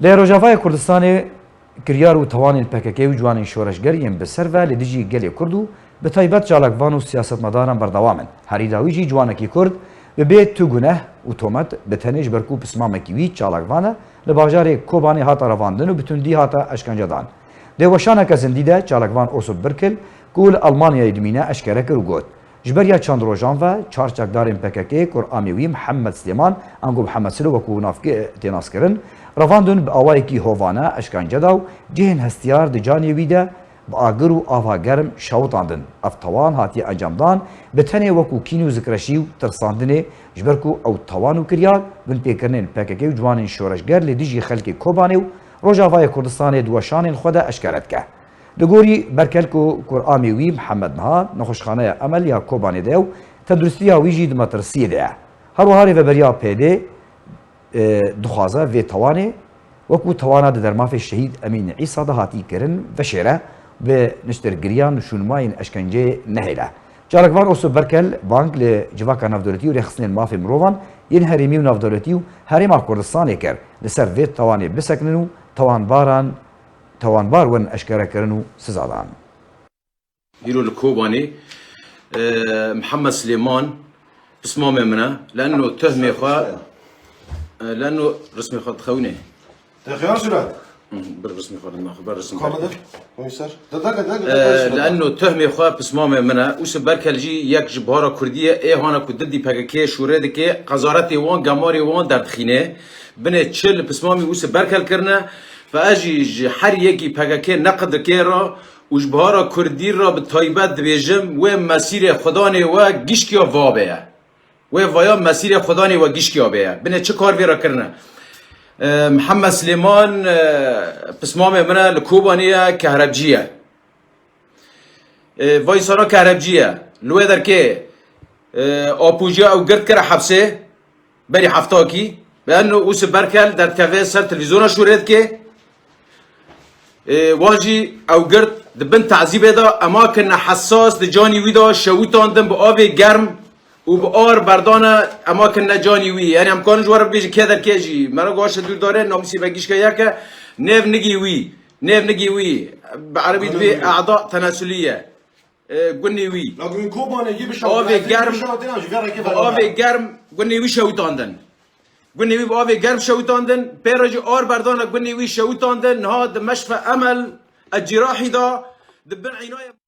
لی روجاوای کردستان کریار و توان PKK و جوان شورشگریم به سر و لدیجی گلی کردو به تایبت جالکوان و سیاستمداران بردوامن هری داویجی جوانکی کرد به بیت تو گناه و تومت به تنش برکو پسمامکی وی جالکوانه لباجار کوبانی هاتا رواندن و بتوندی هاتا اشکنجه دان دوشانه که زندیده جالکوان اوسو برکل گول آلمانیا دمینه اشکره کرو گوت جبریا چند روزان و چهار چکدارین PKK کر آمیوی محمد سلیمان انگو محمد سلو وکو نافکی تناس کرن رواندن به آوای کی هوانه اشکنجه داو جهن هستیار دجانی ویده با آگر و آوا گرم شوطاندن افتوان هاتی انجامدان به تنه وکو کینو ذکرشیو ترساندنه جبرکو او توانو کریار بن پیکرنین PKK و جوانین شورشگر لدیجی خلکی کوبانه و روجاوای کردستان دوشانین خود اشکرت که دگوری برکلکو قرآمی وی محمد نها نخوشخانه عمل یا کوبانی دیو تندرستی ها ویجی دمترسی دیه هر وهاری و بریا پیده دخوازه و توانه وکو توانه در مافی شهید امین عیسی ده هاتی کرن و شیره به نشتر گریان شونماین اشکنجه نهیله جالکوان اوسو برکل بانک لجواکا نافدولتی و رخصنین مافی مروان ین هریمی و نافدولتی و هریما کردستانی کر لسر ویت توانه بسکننو توانبار ون اشکره کرنو سزادان يرو الكوباني محمد سليمان اسمه منه لانه تهمي خا لانه رسمي خا تخوني خيار سرعه بالرسمي خا ناخذ بالرسمي خالد ويسر لانه تهمي خا باسمه منه وش بركلجي يك جبهه كرديه اي هانا كددي PKK شوردكي قزارتي وان جماري وان دردخينه بنه تشل باسمه وش بركل كرنا فاجي حر يكي PKK نقد كيرا وجبهارا كردي را به تایبت دبیجم و مسیر خدانی و گیشکیا وابه و ویا مسیر خدانی و گیشکیا به بنه چه کار ویرا کرنه محمد سلیمان پسمام منه لکوبانیه کهربجیه وایسانا کهربجیه لوه در که آپوجیا او گرد کره حبسه بری هفتاکی به انو اوس برکل در کفه سر تلویزیونا شورید که واجی او گرد دبن تعذیب دا اماکن حساس دجانی وی دا شویتاندن با آب گرم و با آر بردانه اماکن جانی وی یعنی امکان جوار بیش که در کیجی مرا گوش دور داره نامسی بگیش که یک نف نگی وی بعربی دوی اعضاء تناسلیه گونی وی لكن كوباني يجيب آب گرم گونی وی شویتاندن گونی وی با آب گرم شویتاندن پیراج آر بردانه گونی وی شویتاندن ها دمشق عمل الجراحي دا دبن عناية